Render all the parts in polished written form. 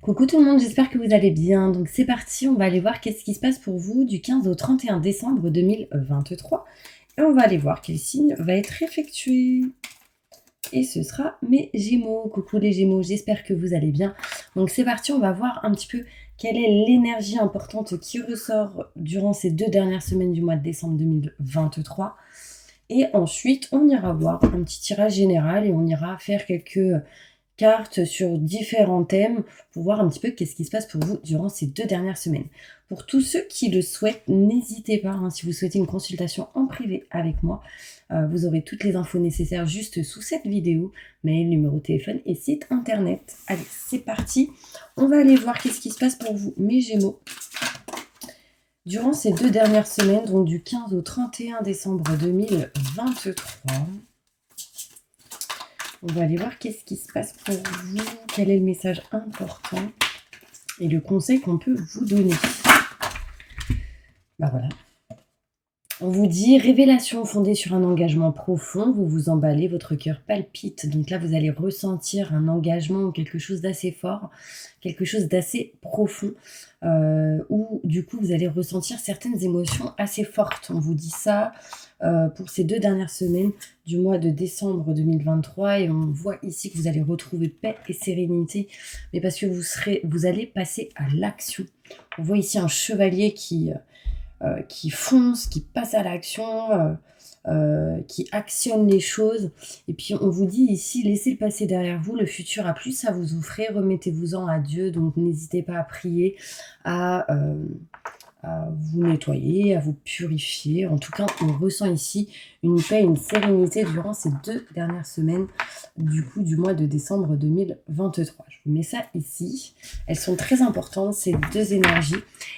Coucou tout le monde, j'espère que vous allez bien. Donc c'est parti, on va aller voir qu'est-ce qui se passe pour vous du 15 au 31 décembre 2023. Et on va aller voir quel signe va être effectué. Et ce sera mes Gémeaux. Coucou les Gémeaux, j'espère que vous allez bien. Donc c'est parti, on va voir un petit peu quelle est l'énergie importante qui ressort durant ces 2 dernières semaines du mois de décembre 2023. Et ensuite, on ira voir un petit tirage général et on ira faire quelques cartes sur différents thèmes pour voir un petit peu qu'est-ce qui se passe pour vous durant ces 2 dernières semaines. Pour tous ceux qui le souhaitent, n'hésitez pas, si vous souhaitez une consultation en privé avec moi, vous aurez toutes les infos nécessaires juste sous cette vidéo, mail, numéro de téléphone et site internet. Allez, c'est parti, on va aller voir qu'est-ce qui se passe pour vous, mes Gémeaux. Durant ces 2 dernières semaines, donc du 15 au 31 décembre 2023, on va aller voir qu'est-ce qui se passe pour vous, quel est le message important et le conseil qu'on peut vous donner. Bah voilà. On vous dit révélation fondée sur un engagement profond, vous vous emballez, votre cœur palpite. Donc là, vous allez ressentir un engagement ou quelque chose d'assez fort, quelque chose d'assez profond, où du coup, vous allez ressentir certaines émotions assez fortes. On vous dit ça pour ces 2 dernières semaines du mois de décembre 2023 et on voit ici que vous allez retrouver paix et sérénité, mais parce que vous allez passer à l'action. On voit ici un chevalier qui fonce, qui passe à l'action, qui actionne les choses. Et puis on vous dit ici, laissez le passé derrière vous, le futur a plus à vous offrir, remettez-vous-en à Dieu, donc n'hésitez pas à prier, à vous nettoyer, à vous purifier. En tout cas, on ressent ici une paix, une sérénité durant ces 2 dernières semaines du mois de décembre 2023. Je vous mets ça ici. Elles sont très importantes, ces 2 énergies.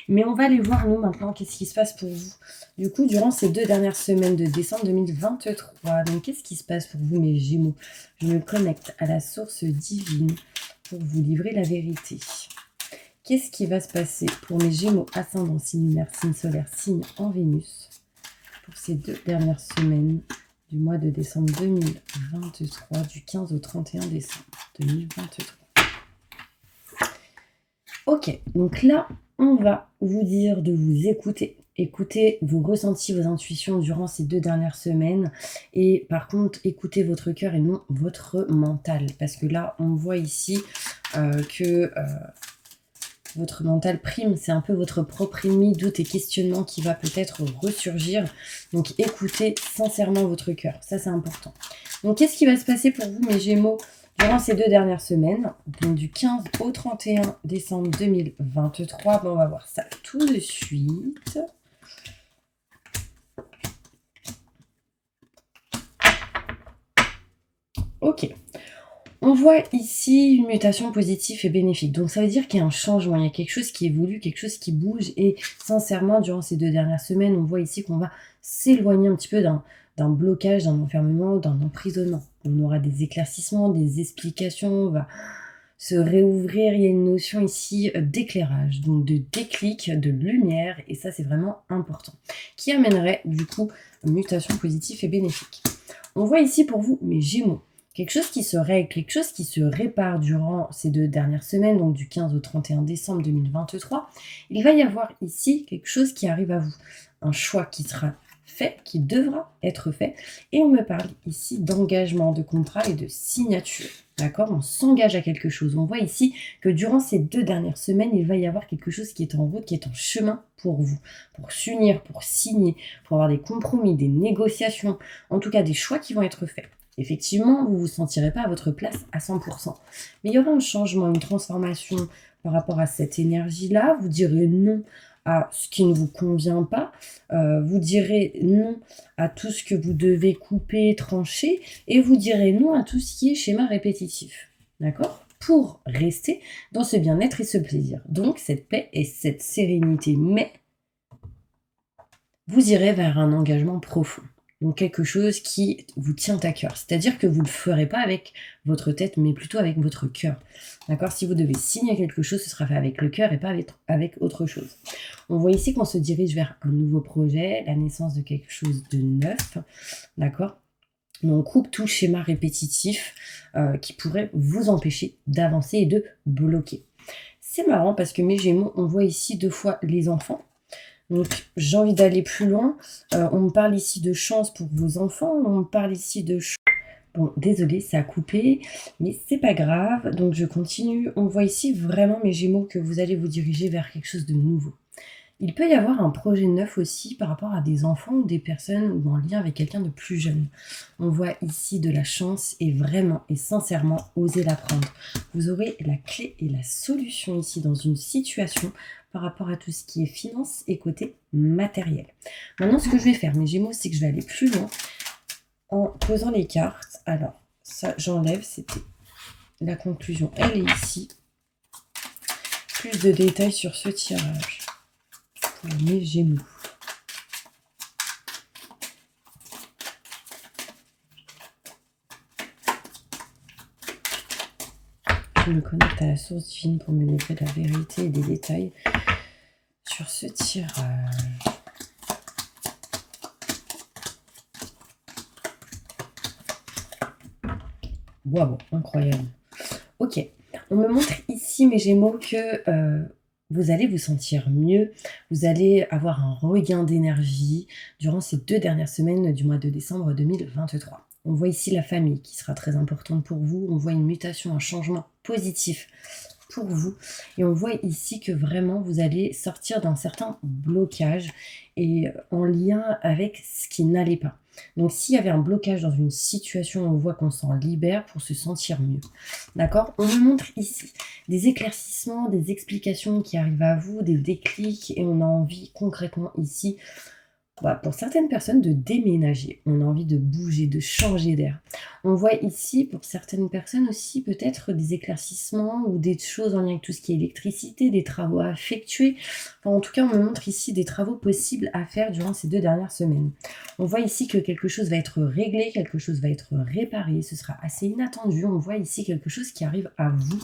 Mais on va aller voir, nous, maintenant, qu'est-ce qui se passe pour vous. Du coup, durant ces 2 dernières semaines de décembre 2023, donc qu'est-ce qui se passe pour vous, mes Gémeaux? Je me connecte à la source divine pour vous livrer la vérité. Qu'est-ce qui va se passer pour mes Gémeaux, ascendant, signe lunaire, signe solaire, signe en Vénus, pour ces 2 dernières semaines du mois de décembre 2023, du 15 au 31 décembre 2023. Ok, donc là, on va vous dire de vous écouter. Écoutez vos ressentis, vos intuitions durant ces 2 dernières semaines. Et par contre, écoutez votre cœur et non votre mental. Parce que là, on voit ici que votre mental prime. C'est un peu votre propre ennemi, doute et questionnement qui va peut-être ressurgir. Donc écoutez sincèrement votre cœur. Ça, c'est important. Donc qu'est-ce qui va se passer pour vous, mes Gémeaux, durant ces 2 dernières semaines, donc du 15 au 31 décembre 2023. Bon, on va voir ça tout de suite. Ok. On voit ici une mutation positive et bénéfique. Donc ça veut dire qu'il y a un changement, il y a quelque chose qui évolue, quelque chose qui bouge. Et sincèrement, durant ces 2 dernières semaines, on voit ici qu'on va s'éloigner un petit peu d'un blocage, d'un enfermement, d'un emprisonnement. On aura des éclaircissements, des explications, on va se réouvrir. Il y a une notion ici d'éclairage, donc de déclic, de lumière, et ça c'est vraiment important, qui amènerait du coup une mutation positive et bénéfique. On voit ici pour vous, mes Gémeaux, quelque chose qui se règle, quelque chose qui se répare durant ces 2 dernières semaines, donc du 15 au 31 décembre 2023. Il va y avoir ici quelque chose qui arrive à vous, un choix qui sera fait, qui devra être fait. Et on me parle ici d'engagement, de contrat et de signature. D'accord? On s'engage à quelque chose. On voit ici que durant ces 2 dernières semaines, il va y avoir quelque chose qui est en route, qui est en chemin pour vous, pour s'unir, pour signer, pour avoir des compromis, des négociations, en tout cas des choix qui vont être faits. Effectivement, vous ne vous sentirez pas à votre place à 100%. Mais il y aura un changement, une transformation par rapport à cette énergie-là. Vous direz non à ce qui ne vous convient pas. Vous direz non à tout ce que vous devez couper, trancher. Et vous direz non à tout ce qui est schéma répétitif. D'accord ? Pour rester dans ce bien-être et ce plaisir. Donc, cette paix et cette sérénité. Mais vous irez vers un engagement profond. Donc quelque chose qui vous tient à cœur. C'est-à-dire que vous ne le ferez pas avec votre tête, mais plutôt avec votre cœur. D'accord? Si vous devez signer quelque chose, ce sera fait avec le cœur et pas avec autre chose. On voit ici qu'on se dirige vers un nouveau projet, la naissance de quelque chose de neuf. D'accord? Mais on coupe tout schéma répétitif qui pourrait vous empêcher d'avancer et de bloquer. C'est marrant parce que mes Gémeaux, on voit ici 2 fois les enfants. Donc, j'ai envie d'aller plus loin. On me parle ici de chance pour vos enfants. On me parle ici de... Bon, désolé, ça a coupé, mais c'est pas grave. Donc, je continue. On voit ici vraiment, mes Gémeaux, que vous allez vous diriger vers quelque chose de nouveau. Il peut y avoir un projet neuf aussi par rapport à des enfants ou des personnes ou en lien avec quelqu'un de plus jeune. On voit ici de la chance et vraiment et sincèrement, osez la prendre. Vous aurez la clé et la solution ici dans une situation par rapport à tout ce qui est finance et côté matériel. Maintenant, ce que je vais faire, mes Gémeaux, c'est que je vais aller plus loin en posant les cartes. Alors, ça, j'enlève, c'était la conclusion. Elle est ici. Plus de détails sur ce tirage. Pour mes Gémeaux. Je me connecte à la source divine pour me livrer de la vérité et des détails sur ce tirage. Waouh, incroyable. Ok, on me montre ici, mes Gémeaux, que vous allez vous sentir mieux, vous allez avoir un regain d'énergie durant ces 2 dernières semaines du mois de décembre 2023. On voit ici la famille qui sera très importante pour vous, on voit une mutation, un changement positif pour vous. Et on voit ici que vraiment vous allez sortir d'un certain blocage et en lien avec ce qui n'allait pas. Donc s'il y avait un blocage dans une situation, on voit qu'on s'en libère pour se sentir mieux. D'accord? On me montre ici des éclaircissements, des explications qui arrivent à vous, des déclics, et on a envie concrètement ici, pour certaines personnes, de déménager. On a envie de bouger, de changer d'air. On voit ici, pour certaines personnes aussi, peut-être des éclaircissements ou des choses en lien avec tout ce qui est électricité, des travaux à effectuer. Enfin, en tout cas, on me montre ici des travaux possibles à faire durant ces 2 dernières semaines. On voit ici que quelque chose va être réglé, quelque chose va être réparé. Ce sera assez inattendu. On voit ici quelque chose qui arrive à vous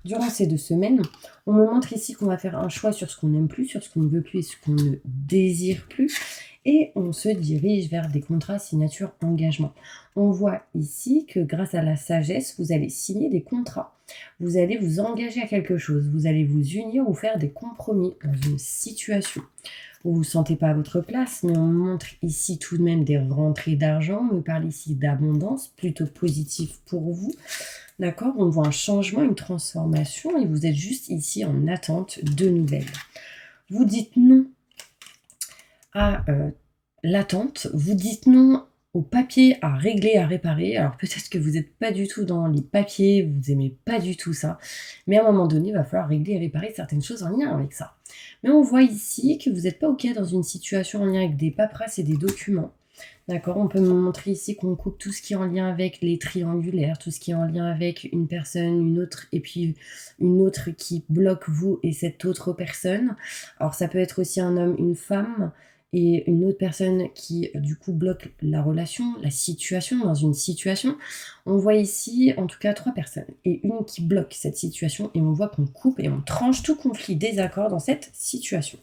durant ces 2 semaines. On me montre ici qu'on va faire un choix sur ce qu'on n'aime plus, sur ce qu'on ne veut plus et ce qu'on ne désire plus. Et on se dirige vers des contrats signature engagement. On voit ici que grâce à la sagesse, vous allez signer des contrats. Vous allez vous engager à quelque chose. Vous allez vous unir ou faire des compromis dans une situation. Vous ne vous sentez pas à votre place, mais on montre ici tout de même des rentrées d'argent. On me parle ici d'abondance, plutôt positif pour vous. D'accord? On voit un changement, une transformation et vous êtes juste ici en attente de nouvelles. Vous dites non à l'attente, vous dites non aux papiers à régler, à réparer. Alors peut-être que vous n'êtes pas du tout dans les papiers, vous n'aimez pas du tout ça, mais à un moment donné, il va falloir régler et réparer certaines choses en lien avec ça. Mais on voit ici que vous n'êtes pas OK dans une situation en lien avec des paperasses et des documents. D'accord, on peut me montrer ici qu'on coupe tout ce qui est en lien avec les triangulaires, tout ce qui est en lien avec une personne, une autre, et puis une autre qui bloque vous et cette autre personne. Alors ça peut être aussi un homme, une femme, et une autre personne qui du coup bloque la relation, la situation, dans une situation. On voit ici en tout cas 3 personnes, et une qui bloque cette situation, et on voit qu'on coupe et on tranche tout conflit, désaccord dans cette situation.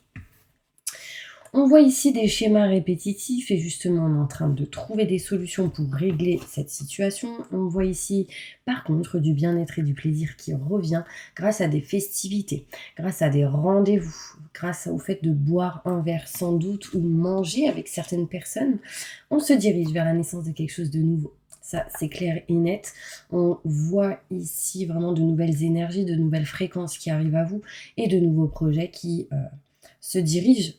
On voit ici des schémas répétitifs et justement on est en train de trouver des solutions pour régler cette situation. On voit ici par contre du bien-être et du plaisir qui revient grâce à des festivités, grâce à des rendez-vous, grâce au fait de boire un verre sans doute ou manger avec certaines personnes. On se dirige vers la naissance de quelque chose de nouveau. Ça, c'est clair et net. On voit ici vraiment de nouvelles énergies, de nouvelles fréquences qui arrivent à vous et de nouveaux projets qui se dirigent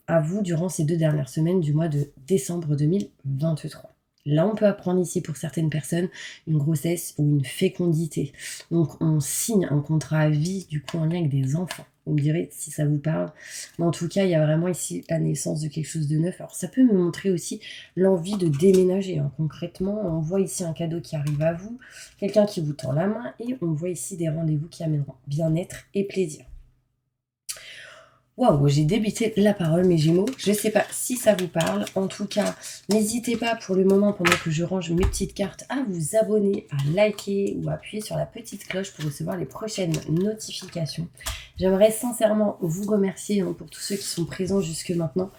à vous durant ces 2 dernières semaines du mois de décembre 2023. Là, on peut apprendre ici pour certaines personnes une grossesse ou une fécondité. Donc, on signe un contrat à vie, du coup, en lien avec des enfants. Vous me direz si ça vous parle. Mais en tout cas, il y a vraiment ici la naissance de quelque chose de neuf. Alors, ça peut me montrer aussi l'envie de déménager. Concrètement, on voit ici un cadeau qui arrive à vous, quelqu'un qui vous tend la main, et on voit ici des rendez-vous qui amèneront bien-être et plaisir. Waouh, j'ai débité la parole, mes Gémeaux. Je ne sais pas si ça vous parle. En tout cas, n'hésitez pas pour le moment, pendant que je range mes petites cartes, à vous abonner, à liker ou à appuyer sur la petite cloche pour recevoir les prochaines notifications. J'aimerais sincèrement vous remercier pour tous ceux qui sont présents jusque maintenant,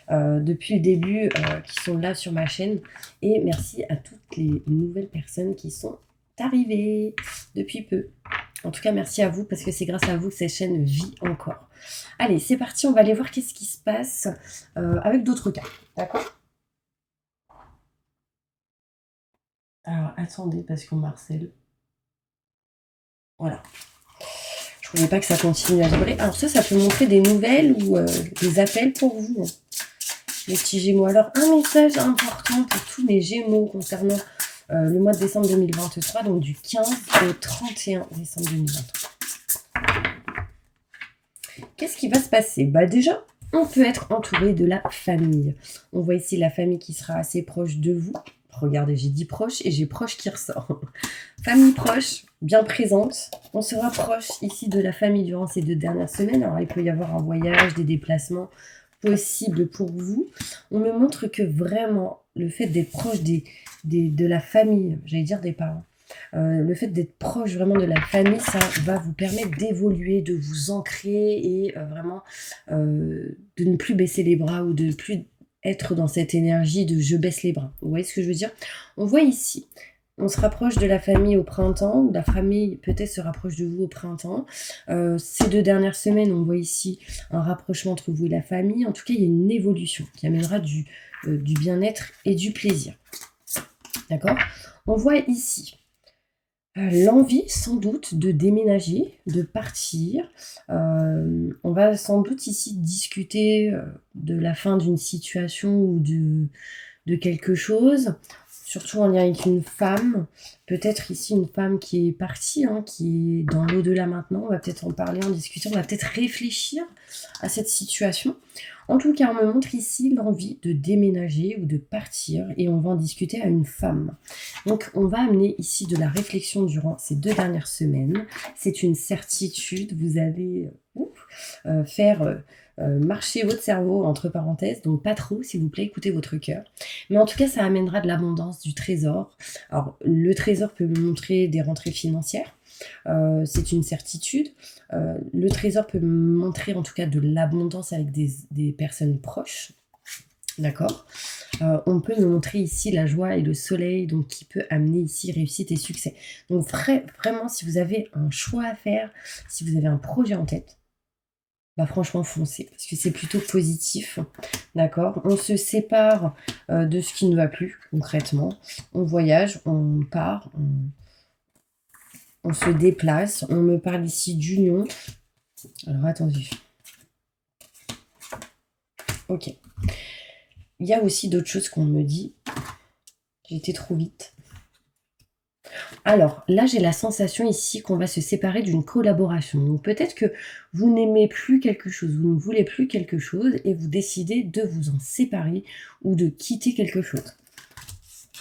depuis le début, qui sont là sur ma chaîne. Et merci à toutes les nouvelles personnes qui sont arrivées depuis peu. En tout cas, merci à vous parce que c'est grâce à vous que cette chaîne vit encore. Allez, c'est parti, on va aller voir qu'est-ce qui se passe avec d'autres cas. D'accord? Alors, attendez, parce qu'on harcèle. Voilà. Je voulais pas que ça continue à vibrer. Alors ça peut montrer des nouvelles ou des appels pour vous, les petits Gémeaux. Alors, un message important pour tous mes Gémeaux concernant le mois de décembre 2023, donc du 15 au 31 décembre 2023. Qu'est-ce qui va se passer? Bah déjà, on peut être entouré de la famille. On voit ici la famille qui sera assez proche de vous. Regardez, j'ai dit proche et j'ai proche qui ressort. Famille proche, bien présente. On se rapproche ici de la famille durant ces 2 dernières semaines. Alors, il peut y avoir un voyage, des déplacements possibles pour vous. On me montre que vraiment, le fait d'être proche de la famille, j'allais dire des parents, le fait d'être proche vraiment de la famille, ça va vous permettre d'évoluer, de vous ancrer et vraiment de ne plus baisser les bras ou de ne plus être dans cette énergie de je baisse les bras. Vous voyez ce que je veux dire? On voit ici, on se rapproche de la famille au printemps, ou la famille peut-être se rapproche de vous au printemps. Ces 2 dernières semaines, on voit ici un rapprochement entre vous et la famille. En tout cas, il y a une évolution qui amènera du bien-être et du plaisir. D'accord? On voit ici l'envie sans doute de déménager, de partir. On va sans doute ici discuter de la fin d'une situation ou de quelque chose, surtout en lien avec une femme. Peut-être ici une femme qui est partie, hein, qui est dans l'au-delà maintenant. On va peut-être en parler, en discuter, on va peut-être réfléchir à cette situation. En tout cas, on me montre ici l'envie de déménager ou de partir et on va en discuter à une femme. Donc, on va amener ici de la réflexion durant ces 2 dernières semaines. C'est une certitude. Vous allez faire marcher votre cerveau, entre parenthèses, donc pas trop, s'il vous plaît, écoutez votre cœur. Mais en tout cas, ça amènera de l'abondance, du trésor. Alors, le trésor peut me montrer des rentrées financières. C'est une certitude. Le trésor peut me montrer en tout cas de l'abondance avec des personnes proches. D'accord? On peut me montrer ici la joie et le soleil, donc qui peut amener ici réussite et succès. Donc vraiment, si vous avez un choix à faire, si vous avez un projet en tête, bah franchement foncez, parce que c'est plutôt positif. D'accord? On se sépare de ce qui ne va plus, concrètement. On voyage, on part, on se déplace. On me parle ici d'union. Alors, attendez. Ok. Il y a aussi d'autres choses qu'on me dit. J'ai été trop vite. Alors, là, j'ai la sensation ici qu'on va se séparer d'une collaboration. Donc, peut-être que vous n'aimez plus quelque chose, vous ne voulez plus quelque chose et vous décidez de vous en séparer ou de quitter quelque chose.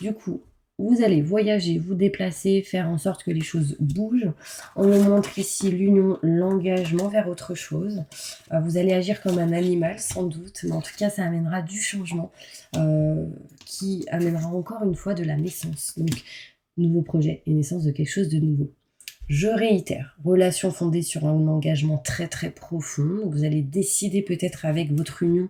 Du coup, vous allez voyager, vous déplacer, faire en sorte que les choses bougent. On nous montre ici l'union, l'engagement vers autre chose. Vous allez agir comme un animal, sans doute, mais en tout cas, ça amènera du changement qui amènera encore une fois de la naissance. Donc, nouveau projet et naissance de quelque chose de nouveau. Je réitère, relation fondée sur un engagement très très profond. Donc, vous allez décider peut-être avec votre union,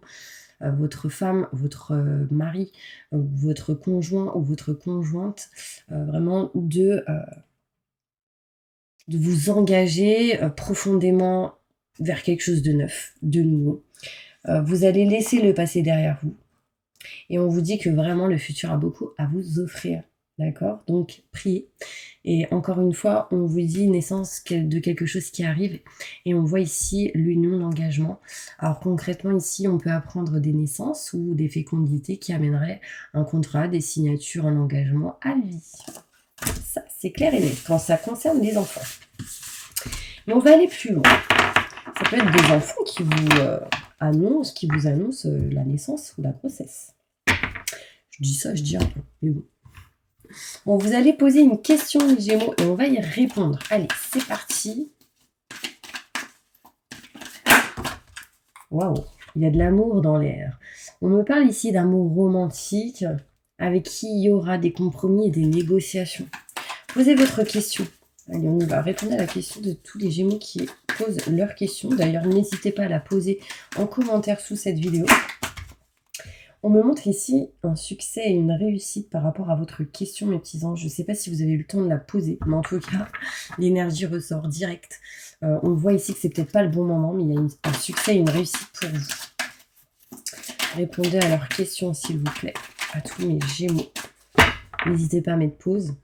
votre femme, votre mari, votre conjoint ou votre conjointe, vraiment de vous engager profondément vers quelque chose de neuf, de nouveau. Vous allez laisser le passé derrière vous et on vous dit que vraiment le futur a beaucoup à vous offrir. D'accord? Donc, priez. Et encore une fois, on vous dit naissance de quelque chose qui arrive. Et on voit ici l'union, l'engagement. Alors concrètement, ici, on peut apprendre des naissances ou des fécondités qui amèneraient un contrat, des signatures, un engagement à vie. Ça, c'est clair et net quand ça concerne les enfants. Mais on va aller plus loin. Ça peut être des enfants qui vous annoncent la naissance ou la grossesse. Je dis ça, je dis un peu, mais bon. Bon, vous allez poser une question, les Gémeaux, et on va y répondre. Allez, c'est parti. Waouh, il y a de l'amour dans l'air. On me parle ici d'amour romantique, avec qui il y aura des compromis et des négociations. Posez votre question. Allez, on y va. Répondez à la question de tous les Gémeaux qui posent leurs questions. D'ailleurs, n'hésitez pas à la poser en commentaire sous cette vidéo. On me montre ici un succès et une réussite par rapport à votre question, mes petits anges. Je ne sais pas si vous avez eu le temps de la poser, mais en tout cas, l'énergie ressort direct. On voit ici que c'est peut-être pas le bon moment, mais il y a un succès et une réussite pour vous. Répondez à leurs questions, s'il vous plaît, à tous mes Gémeaux. N'hésitez pas à mettre pause,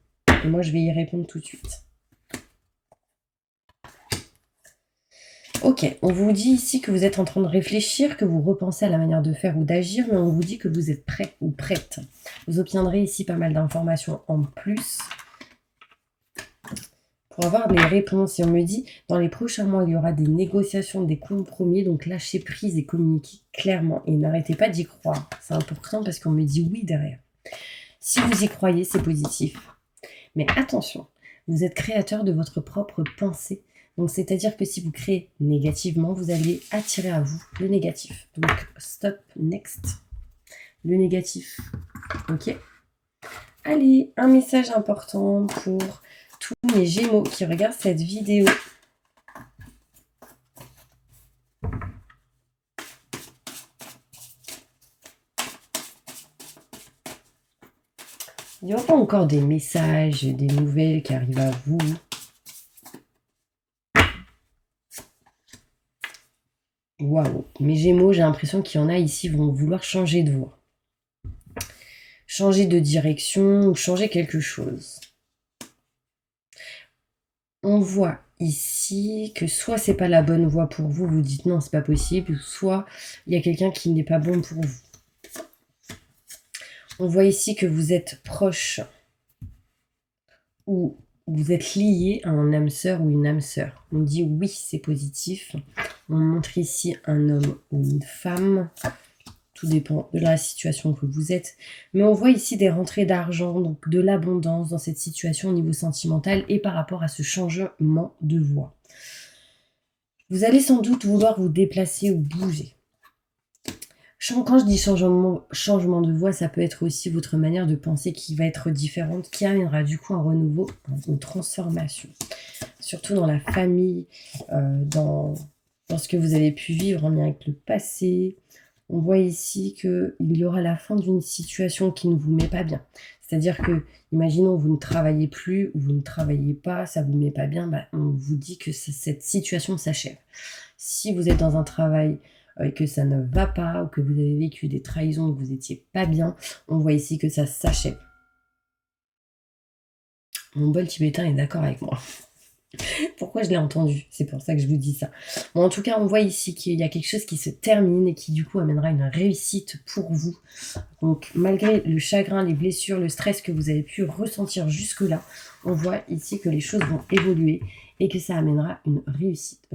et moi, je vais y répondre tout de suite. Ok, on vous dit ici que vous êtes en train de réfléchir, que vous repensez à la manière de faire ou d'agir, mais on vous dit que vous êtes prêt ou prête. Vous obtiendrez ici pas mal d'informations en plus pour avoir des réponses. Et on me dit, dans les prochains mois, il y aura des négociations, des compromis, donc lâchez prise et communiquez clairement. Et n'arrêtez pas d'y croire. C'est important parce qu'on me dit oui derrière. Si vous y croyez, c'est positif. Mais attention, vous êtes créateur de votre propre pensée. Donc, c'est-à-dire que si vous créez négativement, vous allez attirer à vous le négatif. Donc, stop, next. Le négatif. Ok. Allez, un message important pour tous mes Gémeaux qui regardent cette vidéo. Il n'y aura pas encore des messages, des nouvelles qui arrivent à vous. Waouh, mes Gémeaux, j'ai l'impression qu'il y en a ici vont vouloir changer de voie. Changer de direction ou changer quelque chose. On voit ici que soit c'est pas la bonne voie pour vous, vous dites non, c'est pas possible, soit il y a quelqu'un qui n'est pas bon pour vous. On voit ici que vous êtes proche ou vous êtes lié à un âme sœur ou une âme sœur. On dit oui, c'est positif. On montre ici un homme ou une femme. Tout dépend de la situation que vous êtes. Mais on voit ici des rentrées d'argent, donc de l'abondance dans cette situation au niveau sentimental et par rapport à ce changement de voie. Vous allez sans doute vouloir vous déplacer ou bouger. Quand je dis changement de voie, ça peut être aussi votre manière de penser qui va être différente, qui amènera du coup un renouveau, une transformation. Surtout dans la famille, dans ce que vous avez pu vivre en lien avec le passé. On voit ici qu'il y aura la fin d'une situation qui ne vous met pas bien. C'est-à-dire que, imaginons, vous ne travaillez plus ou vous ne travaillez pas, ça ne vous met pas bien, on vous dit que cette situation s'achève. Si vous êtes dans un travail et que ça ne va pas, ou que vous avez vécu des trahisons, que vous n'étiez pas bien, on voit ici que ça s'achève. Mon bol tibétain est d'accord avec moi. Pourquoi je l'ai entendu? C'est pour ça que je vous dis ça. Bon, en tout cas, on voit ici qu'il y a quelque chose qui se termine et qui du coup amènera une réussite pour vous. Donc, malgré le chagrin, les blessures, le stress que vous avez pu ressentir jusque-là, on voit ici que les choses vont évoluer et que ça amènera une réussite.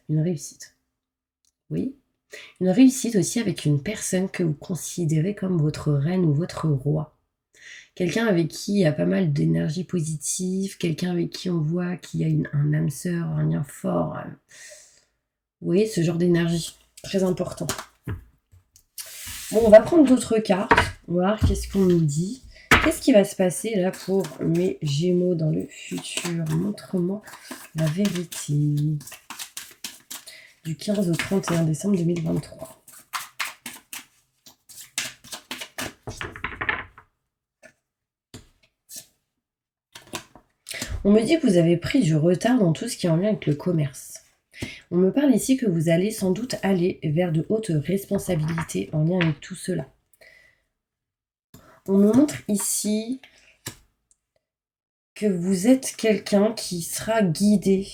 Une réussite. Oui. Une réussite aussi avec une personne que vous considérez comme votre reine ou votre roi. Quelqu'un avec qui il y a pas mal d'énergie positive, quelqu'un avec qui on voit qu'il y a un âme sœur, un lien fort. Vous voyez, ce genre d'énergie, très important. Bon, on va prendre d'autres cartes, on va voir qu'est-ce qu'on nous dit. Qu'est-ce qui va se passer là pour mes Gémeaux dans le futur? Montre-moi la vérité. Du 15 au 31 décembre 2023. On me dit que vous avez pris du retard dans tout ce qui est en lien avec le commerce. On me parle ici que vous allez sans doute aller vers de hautes responsabilités en lien avec tout cela. On me montre ici que vous êtes quelqu'un qui sera guidé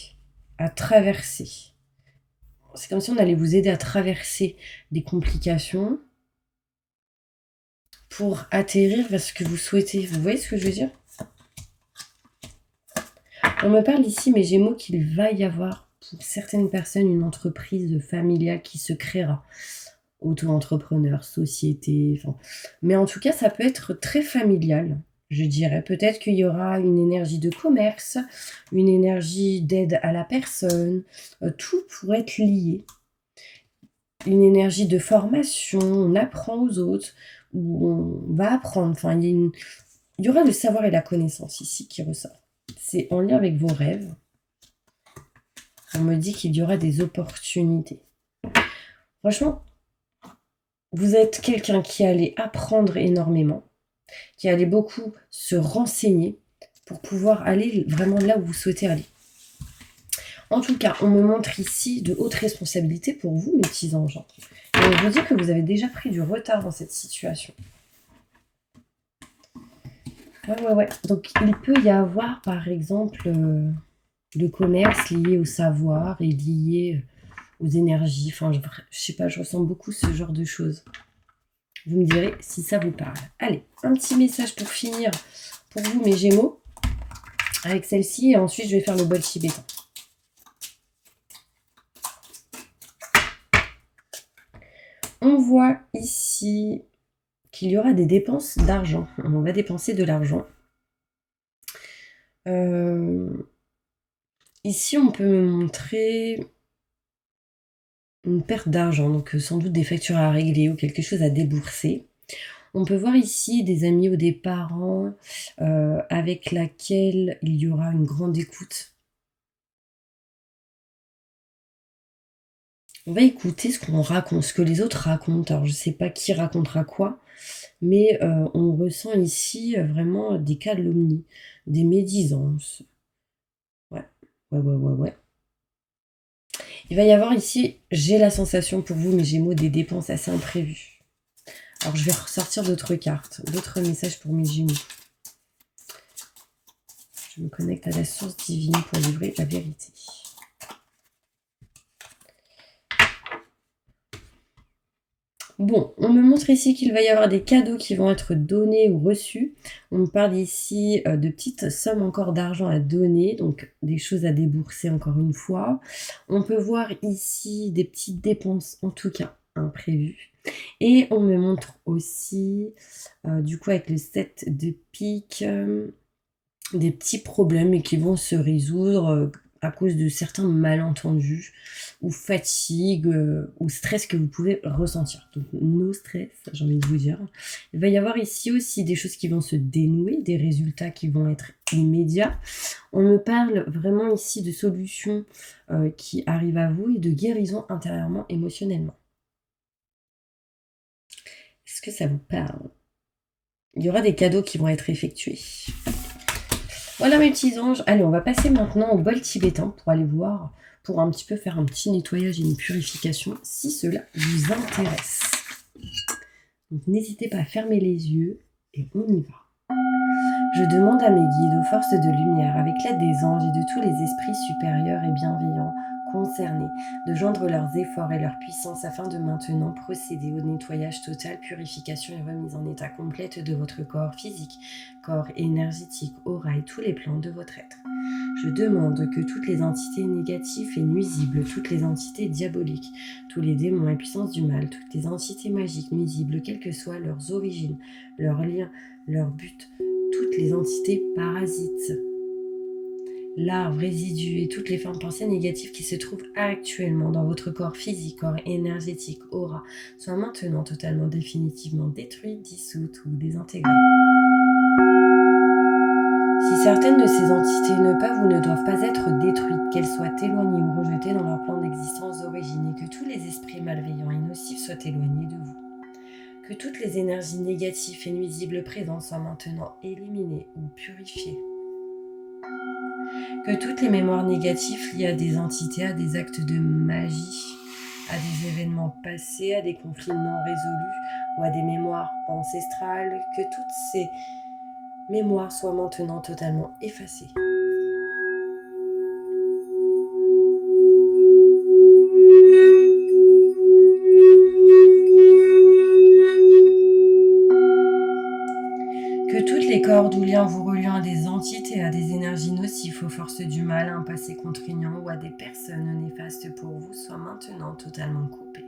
à traverser. C'est comme si on allait vous aider à traverser des complications pour atterrir vers ce que vous souhaitez. Vous voyez ce que je veux dire? On me parle ici, mes Gémeaux, qu'il va y avoir pour certaines personnes une entreprise familiale qui se créera. Auto-entrepreneur, société, enfin. Mais en tout cas, ça peut être très familial, je dirais. Peut-être qu'il y aura une énergie de commerce, une énergie d'aide à la personne. Tout pourrait être lié. Une énergie de formation, on apprend aux autres, ou on va apprendre. Enfin, il y aura le savoir et la connaissance ici qui ressort. C'est en lien avec vos rêves. On me dit qu'il y aura des opportunités. Franchement, vous êtes quelqu'un qui allait apprendre énormément, qui allait beaucoup se renseigner pour pouvoir aller vraiment là où vous souhaitez aller. En tout cas, on me montre ici de hautes responsabilités pour vous, mes petits anges. Et on vous dit que vous avez déjà pris du retard dans cette situation. Ouais. Donc, il peut y avoir, par exemple, le commerce lié au savoir et lié aux énergies. Enfin, je sais pas, je ressens beaucoup ce genre de choses. Vous me direz si ça vous parle. Allez, un petit message pour finir pour vous, mes Gémeaux, avec celle-ci. Et ensuite, je vais faire le bol tibétain. On voit ici qu'il y aura des dépenses d'argent. On va dépenser de l'argent. Ici, on peut me montrer une perte d'argent, donc sans doute des factures à régler ou quelque chose à débourser. On peut voir ici des amis ou des parents avec laquelle il y aura une grande écoute. On va écouter ce qu'on raconte, ce que les autres racontent. Alors, je ne sais pas qui racontera quoi, mais on ressent ici vraiment des calomnies, des médisances. Ouais. Il va y avoir ici, j'ai la sensation pour vous, mes Gémeaux, des dépenses assez imprévues. Alors, je vais ressortir d'autres cartes, d'autres messages pour mes Gémeaux. Je me connecte à la source divine pour livrer la vérité. Bon, on me montre ici qu'il va y avoir des cadeaux qui vont être donnés ou reçus. On me parle ici de petites sommes encore d'argent à donner, donc des choses à débourser encore une fois. On peut voir ici des petites dépenses, en tout cas imprévues. Et on me montre aussi, du coup avec le 7 de pique, des petits problèmes qui vont se résoudre à cause de certains malentendus ou fatigue ou stress que vous pouvez ressentir. Donc, no stress, j'ai envie de vous dire. Il va y avoir ici aussi des choses qui vont se dénouer, des résultats qui vont être immédiats. On me parle vraiment ici de solutions qui arrivent à vous et de guérison intérieurement, émotionnellement. Est-ce que ça vous parle? Il y aura des cadeaux qui vont être effectués. Voilà mes petits anges. Allez, on va passer maintenant au bol tibétain pour aller voir, pour un petit peu faire un petit nettoyage et une purification si cela vous intéresse. Donc n'hésitez pas à fermer les yeux et on y va. Je demande à mes guides, aux forces de lumière, avec l'aide des anges et de tous les esprits supérieurs et bienveillants concernés, de joindre leurs efforts et leur puissance afin de maintenant procéder au nettoyage total, purification et remise en état complète de votre corps physique, corps énergétique, aura et tous les plans de votre être. Je demande que toutes les entités négatives et nuisibles, toutes les entités diaboliques, tous les démons et puissances du mal, toutes les entités magiques nuisibles, quelles que soient leurs origines, leurs liens, leur but, toutes les entités parasites, larves, résidus et toutes les formes pensées négatives qui se trouvent actuellement dans votre corps physique, corps énergétique, aura, soient maintenant totalement définitivement détruites, dissoutes ou désintégrées. Si certaines de ces entités ne peuvent ou ne doivent pas être détruites, qu'elles soient éloignées ou rejetées dans leur plan d'existence d'origine et que tous les esprits malveillants et nocifs soient éloignés de vous. Que toutes les énergies négatives et nuisibles présentes soient maintenant éliminées ou purifiées. Que toutes les mémoires négatives liées à des entités, à des actes de magie, à des événements passés, à des conflits non résolus ou à des mémoires ancestrales, que toutes ces mémoires soient maintenant totalement effacées. Que toutes les cordes ou liens vous reliant à des entités, à des énergies nocives, aux forces du mal, à un passé contraignant ou à des personnes néfastes pour vous soient maintenant totalement coupés.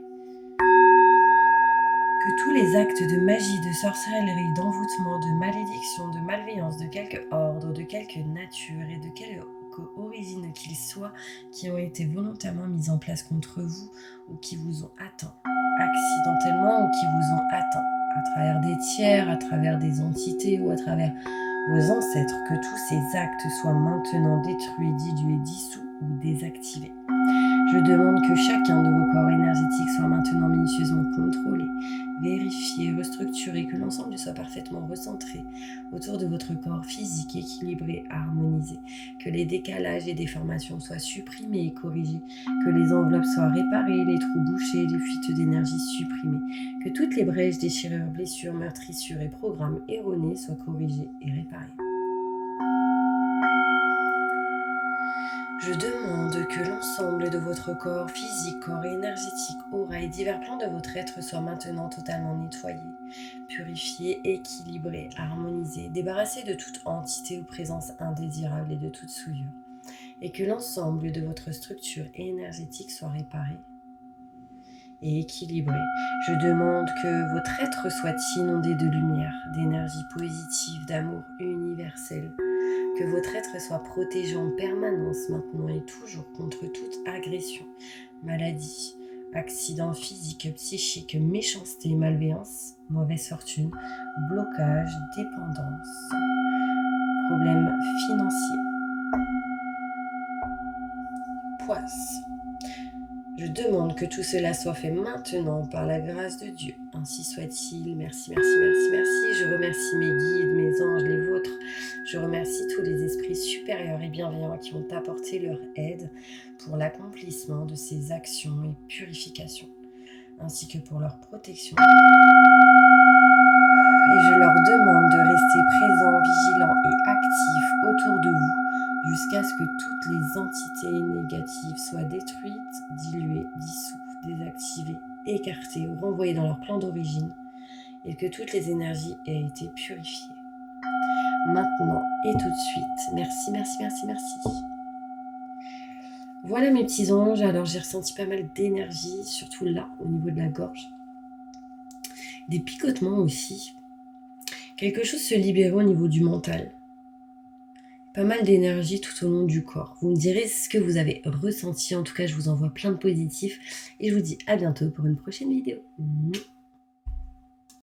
Que tous les actes de magie, de sorcellerie, d'envoûtement, de malédiction, de malveillance, de quelque ordre, de quelque nature et de quelque origine qu'ils soient, qui ont été volontairement mis en place contre vous ou qui vous ont atteint, accidentellement ou qui vous ont atteint, à travers des tiers, à travers des entités ou à travers vos ancêtres, que tous ces actes soient maintenant détruits, dilués, dissous ou désactivés. Je Je demande que chacun de vos corps énergétiques soit maintenant minutieusement contrôlé, vérifié, restructuré, que l'ensemble soit parfaitement recentré autour de votre corps physique, équilibré, harmonisé, que les décalages et déformations soient supprimés et corrigés, que les enveloppes soient réparées, les trous bouchés, les fuites d'énergie supprimées, que toutes les brèches, déchirures, blessures, meurtrissures et programmes erronés soient corrigés et réparés. Je demande que l'ensemble de votre corps physique, corps énergétique, aura et divers plans de votre être soient maintenant totalement nettoyés, purifiés, équilibrés, harmonisés, débarrassés de toute entité ou présence indésirable et de toute souillure, et que l'ensemble de votre structure énergétique soit réparé et équilibré. Je demande que votre être soit inondé de lumière, d'énergie positive, d'amour universel, que votre être soit protégé en permanence maintenant et toujours contre toute agression, maladie, accident physique, psychique, méchanceté, malveillance, mauvaise fortune, blocage, dépendance, problèmes financiers, poisse. Je demande que tout cela soit fait maintenant par la grâce de Dieu. Ainsi soit-il. Merci, merci, merci, merci. Je remercie mes guides, mes anges, les vôtres. Je remercie tous les esprits supérieurs et bienveillants qui ont apporté leur aide pour l'accomplissement de ces actions et purifications, ainsi que pour leur protection. Et je leur demande de rester présents, vigilants et actifs autour de vous jusqu'à ce que toutes les entités négatives soient détruites, diluées, dissoutes, désactivées, écartées ou renvoyées dans leur plan d'origine et que toutes les énergies aient été purifiées. Maintenant et tout de suite. Merci, merci, merci, merci. Voilà mes petits anges, alors j'ai ressenti pas mal d'énergie, surtout là, au niveau de la gorge. Des picotements aussi. Quelque chose se libérait au niveau du mental. Pas mal d'énergie tout au long du corps. Vous me direz ce que vous avez ressenti. En tout cas, je vous envoie plein de positifs. Et je vous dis à bientôt pour une prochaine vidéo.